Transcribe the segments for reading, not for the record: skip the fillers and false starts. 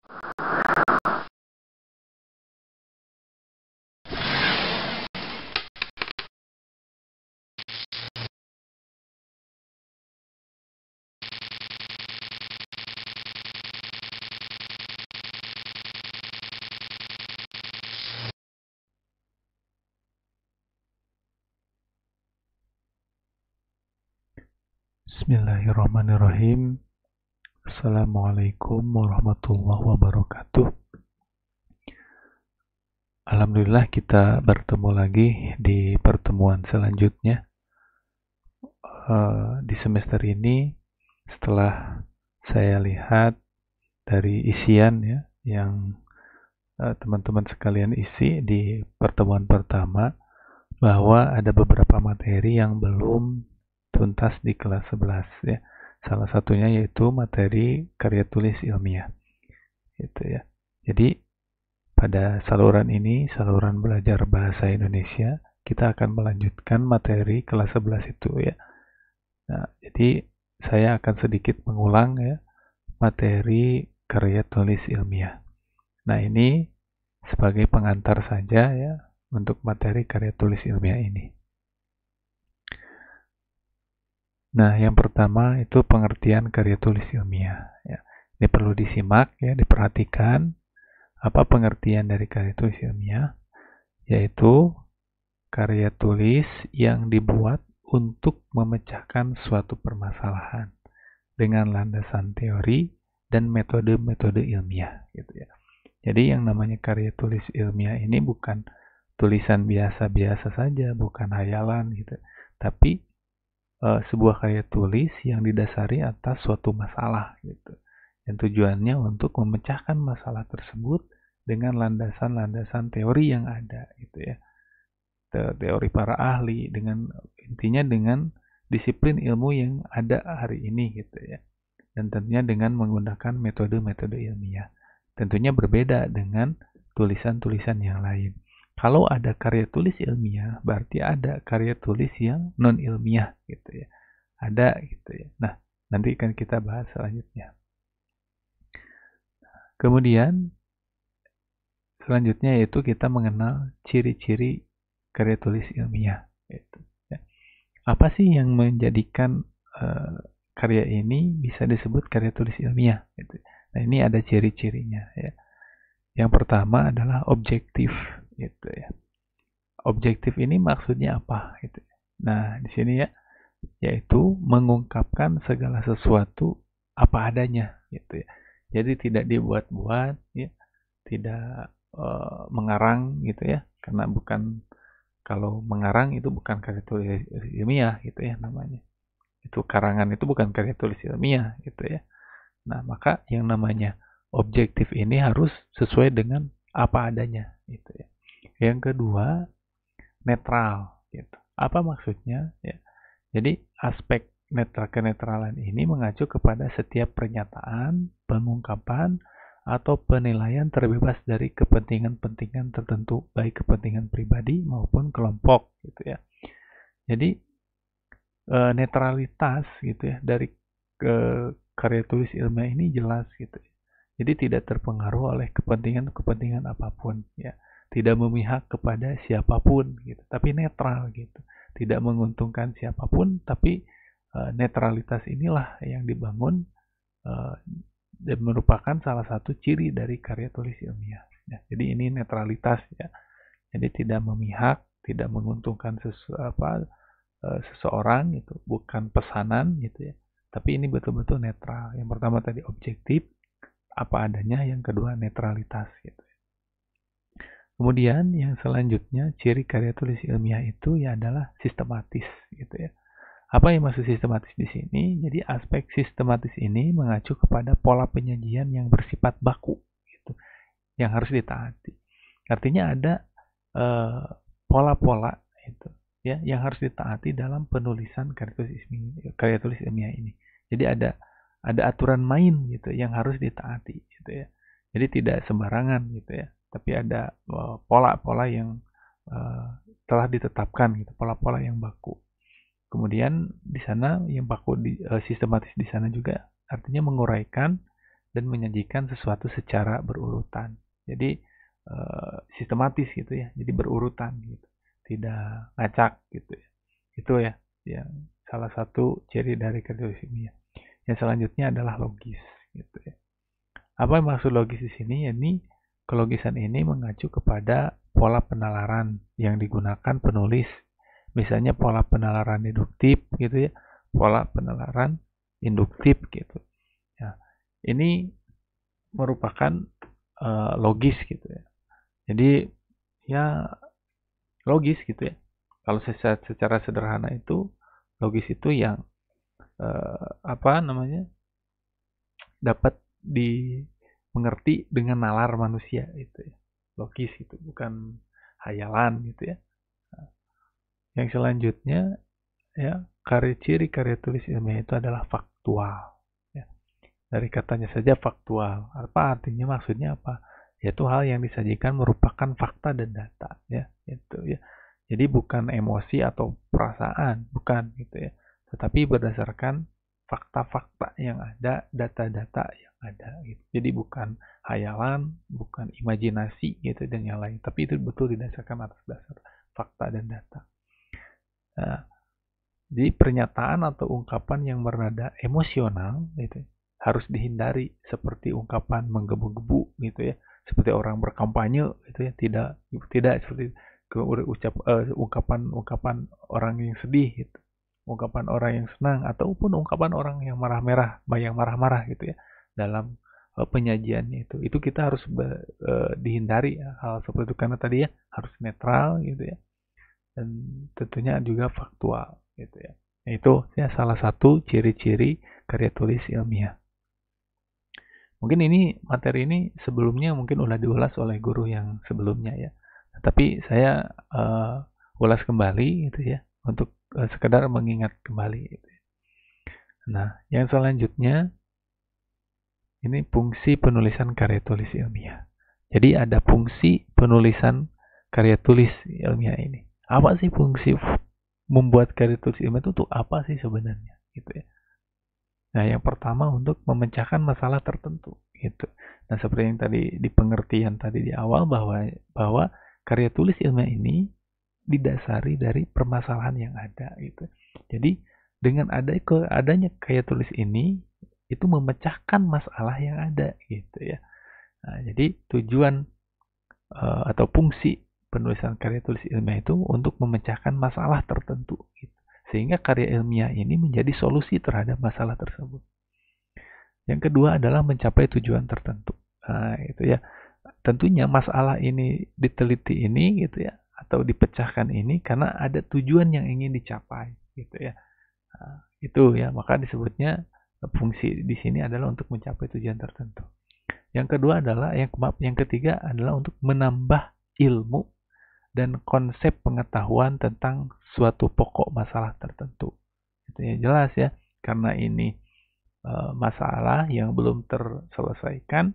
Bismillahirrahmanirrahim. Assalamualaikum warahmatullahi wabarakatuh. Alhamdulillah kita bertemu lagi di pertemuan selanjutnya di semester ini. Setelah saya lihat dari isian ya yang teman-teman sekalian isi di pertemuan pertama, bahwa ada beberapa materi yang belum tuntas di kelas 11 ya. Salah satunya yaitu materi karya tulis ilmiah. Gitu ya. Jadi pada saluran ini, saluran belajar bahasa Indonesia, kita akan melanjutkan materi kelas 11 itu ya. Nah, jadi saya akan sedikit mengulang ya materi karya tulis ilmiah. Nah, ini sebagai pengantar saja ya untuk materi karya tulis ilmiah ini. Nah, yang pertama itu pengertian karya tulis ilmiah. Ya. Ini perlu disimak, ya, diperhatikan apa pengertian dari karya tulis ilmiah, yaitu karya tulis yang dibuat untuk memecahkan suatu permasalahan dengan landasan teori dan metode-metode ilmiah. Gitu ya. Jadi yang namanya karya tulis ilmiah ini bukan tulisan biasa-biasa saja, bukan hayalan gitu, tapi sebuah karya tulis yang didasari atas suatu masalah gitu. Dan tujuannya untuk memecahkan masalah tersebut dengan landasan-landasan teori yang ada gitu ya. Teori para ahli intinya dengan disiplin ilmu yang ada hari ini gitu ya. Dan tentunya dengan menggunakan metode-metode ilmiah. Tentunya berbeda dengan tulisan-tulisan yang lain. Kalau ada karya tulis ilmiah, berarti ada karya tulis yang non-ilmiah gitu ya. Ada gitu ya. Nah, nanti akan kita bahas selanjutnya. Kemudian, selanjutnya yaitu kita mengenal ciri-ciri karya tulis ilmiah. Gitu, ya. Apa sih yang menjadikan karya ini bisa disebut karya tulis ilmiah? Gitu. Nah, ini ada ciri-cirinya ya. Yang pertama adalah objektif gitu ya. Objektif ini maksudnya apa gitu. Nah, di sini ya yaitu mengungkapkan segala sesuatu apa adanya gitu ya. Jadi tidak dibuat-buat ya, tidak mengarang gitu ya. Karena kalau mengarang itu bukan karya tulis ilmiah gitu ya namanya. Itu karangan itu bukan karya tulis ilmiah gitu ya. Nah, maka yang namanya objektif ini harus sesuai dengan apa adanya gitu ya. Yang kedua, netral gitu. Apa maksudnya ya? Jadi aspek kenetralan ini mengacu kepada setiap pernyataan, pengungkapan, atau penilaian terbebas dari kepentingan-pentingan tertentu, baik kepentingan pribadi maupun kelompok gitu ya. Jadi netralitas gitu ya dari karya tulis ilmiah ini jelas gitu. Jadi tidak terpengaruh oleh kepentingan-kepentingan apapun ya. Tidak memihak kepada siapapun gitu, tapi netral gitu. Tidak menguntungkan siapapun, tapi netralitas inilah yang dibangun dan merupakan salah satu ciri dari karya tulis ilmiah. Ya, jadi ini netralitas ya. Jadi tidak memihak, tidak menguntungkan seseorang itu, bukan pesanan gitu ya. Tapi ini betul-betul netral. Yang pertama tadi objektif, apa adanya. Yang kedua netralitas gitu. Kemudian yang selanjutnya ciri karya tulis ilmiah itu ya adalah sistematis gitu ya. Apa yang maksud sistematis di sini? Jadi aspek sistematis ini mengacu kepada pola penyajian yang bersifat baku gitu, yang harus ditaati. Artinya ada pola-pola itu ya yang harus ditaati dalam penulisan karya tulis ilmiah ini. Jadi ada aturan main gitu yang harus ditaati gitu ya. Jadi tidak sembarangan gitu ya, tapi ada pola-pola yang telah ditetapkan gitu, pola-pola yang baku. Kemudian di sana yang baku sistematis di sana juga artinya menguraikan dan menyajikan sesuatu secara berurutan. Jadi sistematis gitu ya, jadi berurutan gitu, tidak ngacak gitu ya. Itu ya yang salah satu ciri dari karya tulis ilmiah. Yang selanjutnya adalah logis gitu ya. Apa maksud logis di sini? Ini kelogisan ini mengacu kepada pola penalaran yang digunakan penulis. Misalnya pola penalaran deduktif gitu ya, pola penalaran induktif gitu. Ya, ini merupakan logis gitu ya. Jadi ya logis gitu ya. Kalau secara sederhana itu logis itu yang apa namanya dapat dimengerti dengan nalar manusia itu ya. Logis itu bukan hayalan gitu ya. Nah, yang selanjutnya ya ciri karya tulis ilmiah itu adalah faktual. Ya. Dari katanya saja faktual. Apa artinya? Maksudnya apa? Yaitu hal yang disajikan merupakan fakta dan data ya itu ya. Jadi bukan emosi atau perasaan, bukan gitu ya. Tetapi berdasarkan fakta-fakta yang ada, data-data yang ada gitu. Jadi bukan hayalan, bukan imajinasi gitu dan yang lain, tapi itu betul didasarkan atas dasar fakta dan data. Nah, jadi pernyataan atau ungkapan yang bernada emosional gitu harus dihindari, seperti ungkapan menggebu-gebu gitu ya, seperti orang berkampanye gitu ya, tidak seperti ungkapan orang yang sedih gitu, ungkapan orang yang senang ataupun ungkapan orang yang marah-marah gitu ya dalam penyajiannya itu kita harus dihindari ya, hal seperti itu karena tadi ya harus netral gitu ya, dan tentunya juga faktual gitu ya. Itu ya salah satu ciri-ciri karya tulis ilmiah. Mungkin ini materi ini sebelumnya mungkin udah diulas oleh guru yang sebelumnya ya. Tapi saya ulas kembali gitu ya untuk sekedar mengingat kembali gitu. Nah, yang selanjutnya ini fungsi penulisan karya tulis ilmiah. Jadi ada fungsi penulisan karya tulis ilmiah ini. Apa sih fungsi membuat karya tulis ilmiah itu tuh apa sih sebenarnya gitu ya. Nah, yang pertama untuk memecahkan masalah tertentu gitu. Nah, seperti yang tadi di pengertian tadi di awal bahwa karya tulis ilmiah ini didasari dari permasalahan yang ada gitu. Jadi dengan adanya karya tulis ini itu memecahkan masalah yang ada gitu ya. Nah, jadi tujuan atau fungsi penulisan karya tulis ilmiah itu untuk memecahkan masalah tertentu gitu. Sehingga karya ilmiah ini menjadi solusi terhadap masalah tersebut. Yang kedua adalah mencapai tujuan tertentu. Nah, itu ya. Tentunya masalah ini diteliti ini gitu ya, atau dipecahkan ini karena ada tujuan yang ingin dicapai gitu ya. Nah, itu ya, maka disebutnya fungsi di sini adalah untuk mencapai tujuan tertentu. Yang kedua adalah yang ketiga adalah untuk menambah ilmu dan konsep pengetahuan tentang suatu pokok masalah tertentu. Itu ya jelas ya, karena ini masalah yang belum terselesaikan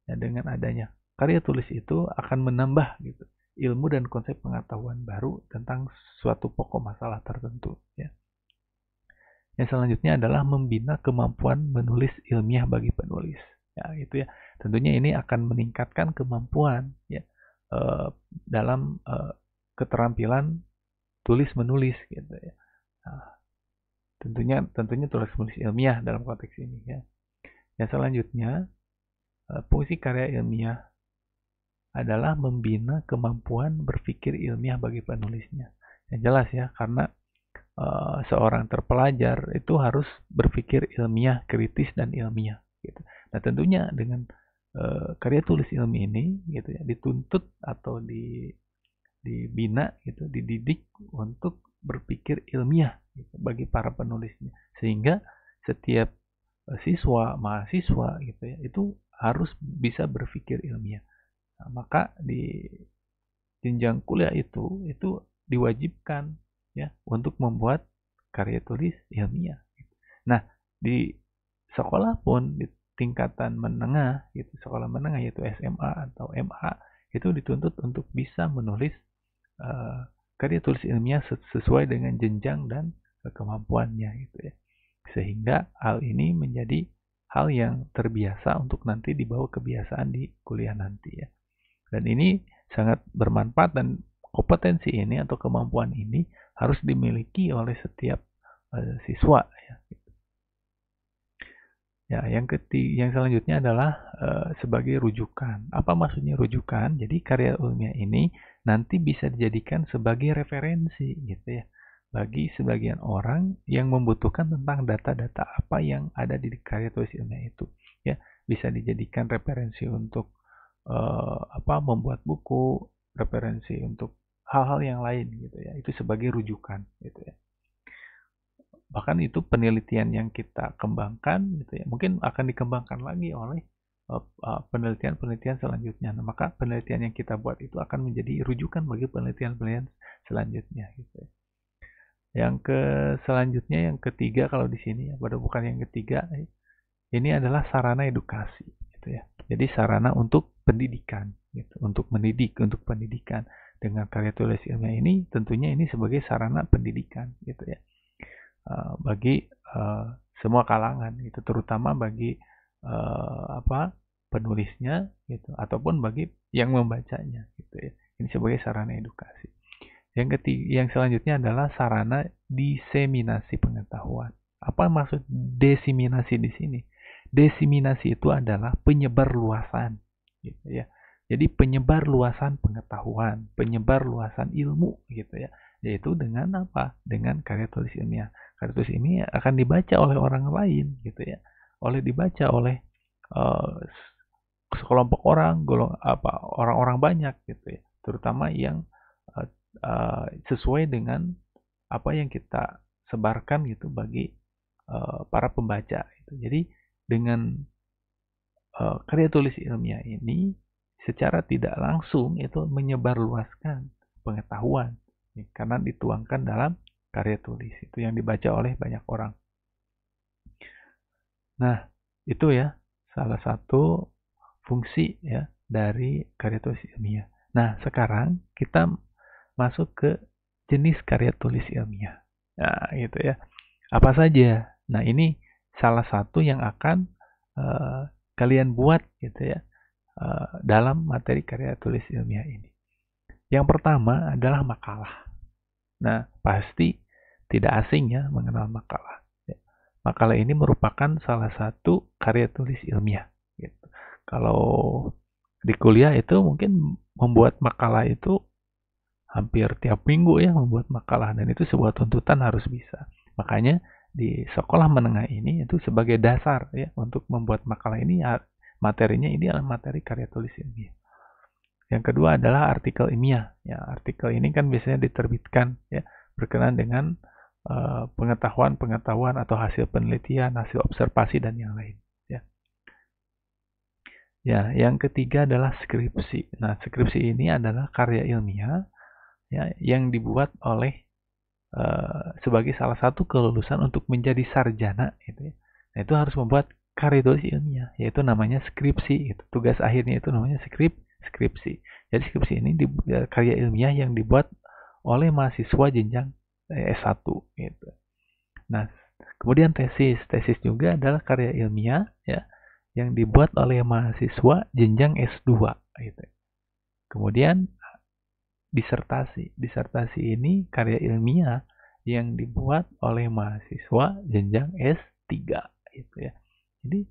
ya, dengan adanya karya tulis itu akan menambah gitu ilmu dan konsep pengetahuan baru tentang suatu pokok masalah tertentu ya. Yang selanjutnya adalah membina kemampuan menulis ilmiah bagi penulis. Ya, itu ya. Tentunya ini akan meningkatkan kemampuan ya dalam keterampilan tulis menulis gitu ya. Nah, tentunya tulis menulis ilmiah dalam konteks ini ya. Yang selanjutnya fungsi karya ilmiah adalah membina kemampuan berpikir ilmiah bagi penulisnya. Yang jelas ya, karena seorang terpelajar itu harus berpikir ilmiah, kritis dan ilmiah. Gitu. Nah tentunya dengan karya tulis ilmiah ini, gitu ya, dituntut atau dibina, gitu, dididik untuk berpikir ilmiah gitu, bagi para penulisnya, sehingga setiap siswa, mahasiswa, gitu ya, itu harus bisa berpikir ilmiah. Nah, maka di jenjang kuliah itu diwajibkan ya untuk membuat karya tulis ilmiah. Nah, di sekolah pun di tingkatan menengah gitu, sekolah menengah yaitu SMA atau MA itu dituntut untuk bisa menulis karya tulis ilmiah sesuai dengan jenjang dan kemampuannya gitu ya. Sehingga hal ini menjadi hal yang terbiasa untuk nanti dibawa kebiasaan di kuliah nanti ya. Dan ini sangat bermanfaat, dan kompetensi ini atau kemampuan ini harus dimiliki oleh setiap siswa ya. Ya, yang selanjutnya adalah sebagai rujukan. Apa maksudnya rujukan? Jadi karya ilmiah ini nanti bisa dijadikan sebagai referensi gitu ya, bagi sebagian orang yang membutuhkan tentang data-data apa yang ada di karya tulis ilmiah itu. Ya, bisa dijadikan referensi untuk membuat buku, referensi untuk hal-hal yang lain gitu ya. Itu sebagai rujukan gitu ya. Bahkan itu penelitian yang kita kembangkan gitu ya, mungkin akan dikembangkan lagi oleh penelitian-penelitian selanjutnya. Nah, maka penelitian yang kita buat itu akan menjadi rujukan bagi penelitian-penelitian selanjutnya gitu ya. Selanjutnya yang ketiga kalau di sini ya, bukan yang ketiga, ini adalah sarana edukasi gitu ya. Jadi sarana untuk pendidikan gitu, untuk mendidik, untuk pendidikan. Dengan karya tulis ilmiah ini tentunya ini sebagai sarana pendidikan gitu ya. Bagi semua kalangan itu, terutama bagi penulisnya gitu, ataupun bagi yang membacanya gitu ya. Ini sebagai sarana edukasi. Yang selanjutnya adalah sarana diseminasi pengetahuan. Apa maksud diseminasi di sini? Diseminasi itu adalah penyebar luasan gitu ya. Jadi penyebar luasan pengetahuan, penyebar luasan ilmu gitu ya. Yaitu dengan apa? Dengan karya tulis ilmiah. Karya tulis ini akan dibaca oleh orang lain gitu ya. Dibaca oleh sekelompok orang, orang-orang banyak gitu ya. Terutama yang sesuai dengan apa yang kita sebarkan gitu bagi para pembaca gitu. Jadi dengan karya tulis ilmiah ini secara tidak langsung itu menyebarluaskan pengetahuan ya, karena dituangkan dalam karya tulis itu yang dibaca oleh banyak orang. Nah, itu ya salah satu fungsi ya dari karya tulis ilmiah. Nah, sekarang kita masuk ke jenis karya tulis ilmiah. Nah, gitu ya. Apa saja? Nah, ini salah satu yang akan kalian buat gitu ya dalam materi karya tulis ilmiah ini. Yang pertama adalah makalah. Nah, pasti tidak asing ya mengenal makalah. Makalah ini merupakan salah satu karya tulis ilmiah. Gitu. Kalau di kuliah itu mungkin membuat makalah itu hampir tiap minggu ya, membuat makalah, dan itu sebuah tuntutan harus bisa. Makanya di sekolah menengah ini itu sebagai dasar ya untuk membuat makalah ini, materinya ini adalah materi karya tulis ilmiah. Yang kedua adalah artikel ilmiah. Ya, artikel ini kan biasanya diterbitkan ya berkenaan dengan pengetahuan atau hasil penelitian, hasil observasi dan yang lain. Ya. Ya, yang ketiga adalah skripsi. Nah, skripsi ini adalah karya ilmiah ya yang dibuat oleh sebagai salah satu kelulusan untuk menjadi sarjana gitu ya. Nah, itu harus membuat karya tulis ilmiah, yaitu namanya skripsi. Itu tugas akhirnya itu namanya skripsi. Jadi skripsi ini karya ilmiah yang dibuat oleh mahasiswa jenjang S1 gitu. Nah, kemudian tesis juga adalah karya ilmiah ya yang dibuat oleh mahasiswa jenjang S2 gitu. Kemudian disertasi ini karya ilmiah yang dibuat oleh mahasiswa jenjang S3 gitu ya. Jadi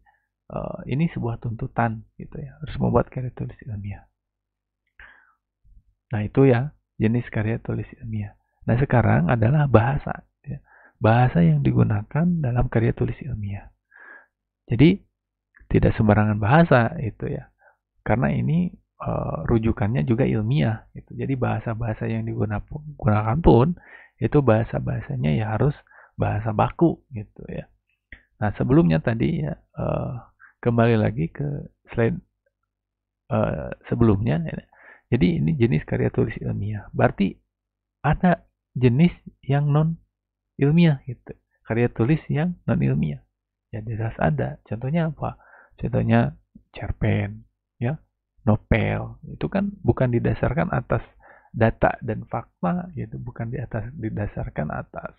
ini sebuah tuntutan gitu ya, harus membuat karya tulis ilmiah. Nah, itu ya jenis karya tulis ilmiah. Nah, sekarang adalah bahasa ya. Bahasa yang digunakan dalam karya tulis ilmiah. Jadi tidak sembarangan bahasa itu ya. Karena ini rujukannya juga ilmiah gitu. Jadi bahasa-bahasa yang digunakan pun itu bahasa-bahasanya ya harus bahasa baku gitu ya. Nah, sebelumnya tadi ya kembali lagi ke slide sebelumnya ya. Jadi ini jenis karya tulis ilmiah. Berarti ada jenis yang non ilmiah gitu. Karya tulis yang non ilmiah. Ya jelas ada. Contohnya apa? Contohnya cerpen ya. Novel itu kan bukan didasarkan atas data dan fakta gitu, bukan didasarkan atas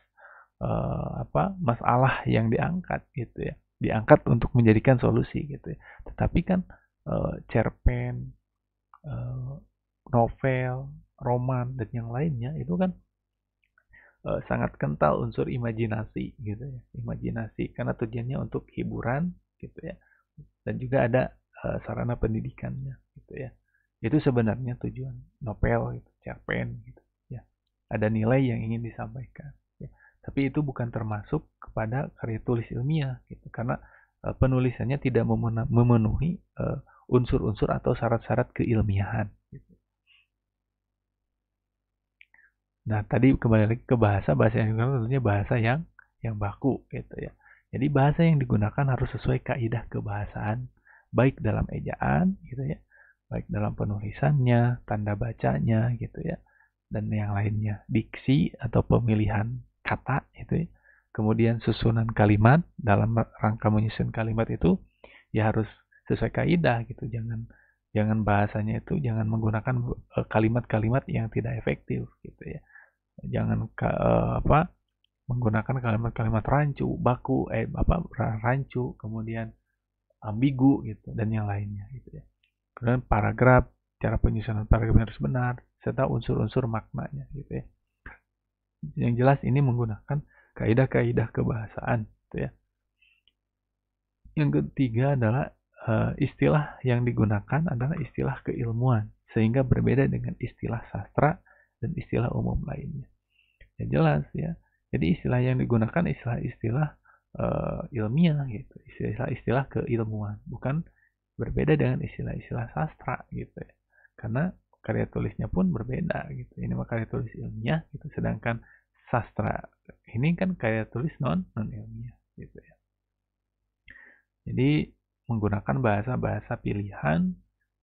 masalah yang diangkat gitu ya. diangkat untuk menjadikan solusi gitu ya. Tetapi kan cerpen, novel, roman dan yang lainnya itu kan sangat kental unsur imajinasi gitu ya. Imajinasi karena tujuannya untuk hiburan gitu ya. Dan juga ada sarana pendidikannya gitu ya. Itu sebenarnya tujuan novel gitu, cerpen gitu ya. Ada nilai yang ingin disampaikan ya. Tapi itu bukan termasuk kepada karya tulis ilmiah gitu karena penulisannya tidak memenuhi unsur-unsur atau syarat-syarat keilmiahan gitu. Nah, tadi kembali lagi ke bahasa yang digunakan tentunya bahasa yang baku gitu ya. Jadi bahasa yang digunakan harus sesuai kaidah kebahasaan, baik dalam ejaan gitu ya, baik dalam penulisannya, tanda bacanya gitu ya, dan yang lainnya, diksi atau pemilihan kata gitu ya. Kemudian susunan kalimat dalam rangka menyusun kalimat itu ya harus sesuai kaidah gitu, jangan bahasanya itu jangan menggunakan kalimat-kalimat yang tidak efektif gitu ya. Jangan menggunakan kalimat-kalimat rancu, baku, rancu, kemudian ambigu gitu dan yang lainnya gitu ya. Kemudian paragraf, cara penyusunan paragraf harus benar serta unsur-unsur maknanya gitu ya. Yang jelas ini menggunakan kaidah-kaidah kebahasaan gitu ya. Yang ketiga adalah istilah yang digunakan adalah istilah keilmuan sehingga berbeda dengan istilah sastra dan istilah umum lainnya. Ya jelas ya. Jadi istilah yang digunakan istilah-istilah ilmiah gitu, istilah-istilah keilmuan, bukan berbeda dengan istilah-istilah sastra gitu ya. Karena karya tulisnya pun berbeda gitu. Ini mah karya tulis ilmiah gitu, sedangkan sastra ini kan karya tulis non ilmiah gitu ya. Jadi menggunakan bahasa-bahasa pilihan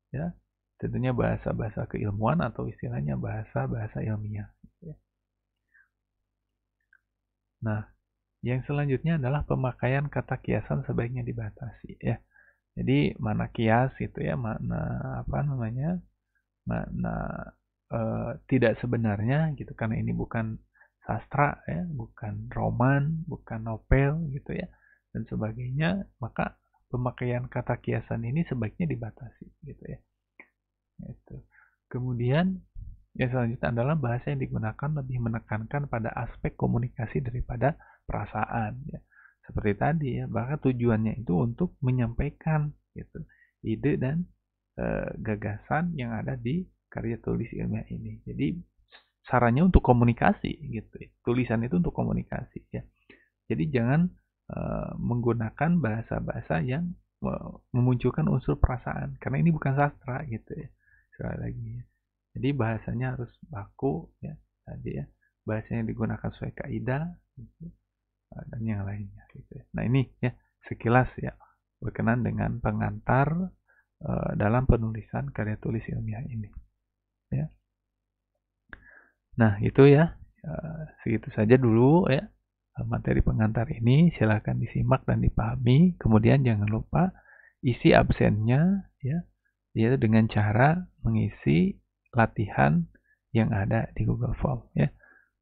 ya, tentunya bahasa-bahasa keilmuan atau istilahnya bahasa-bahasa ilmiah gitu ya. Nah, yang selanjutnya adalah pemakaian kata kiasan sebaiknya dibatasi ya. Jadi mana kias itu ya, makna apa namanya? Makna tidak sebenarnya gitu karena ini bukan sastra ya, bukan roman, bukan novel gitu ya dan sebagainya, maka pemakaian kata kiasan ini sebaiknya dibatasi gitu ya. Itu. Kemudian yang selanjutnya adalah bahasa yang digunakan lebih menekankan pada aspek komunikasi daripada perasaan ya. Seperti tadi ya, bahkan tujuannya itu untuk menyampaikan gitu ide dan gagasan yang ada di karya tulis ilmiah ini. Jadi sarannya untuk komunikasi gitu ya. Tulisan itu untuk komunikasi ya. Jadi jangan menggunakan bahasa-bahasa yang memunculkan unsur perasaan karena ini bukan sastra gitu ya. Sekali lagi ya. Jadi bahasanya harus baku ya tadi ya. Bahasanya digunakan sesuai kaidah gitu, dan yang lainnya gitu ya. Nah, ini ya sekilas ya berkenan dengan pengantar dalam penulisan karya tulis ilmiah ini ya. Nah, itu ya segitu saja dulu ya materi pengantar ini, silakan disimak dan dipahami. Kemudian jangan lupa isi absennya ya, yaitu dengan cara mengisi latihan yang ada di Google Form ya.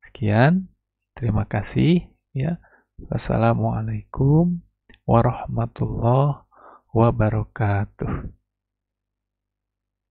Sekian, terima kasih ya. Wassalamualaikum warahmatullahi wabarakatuh.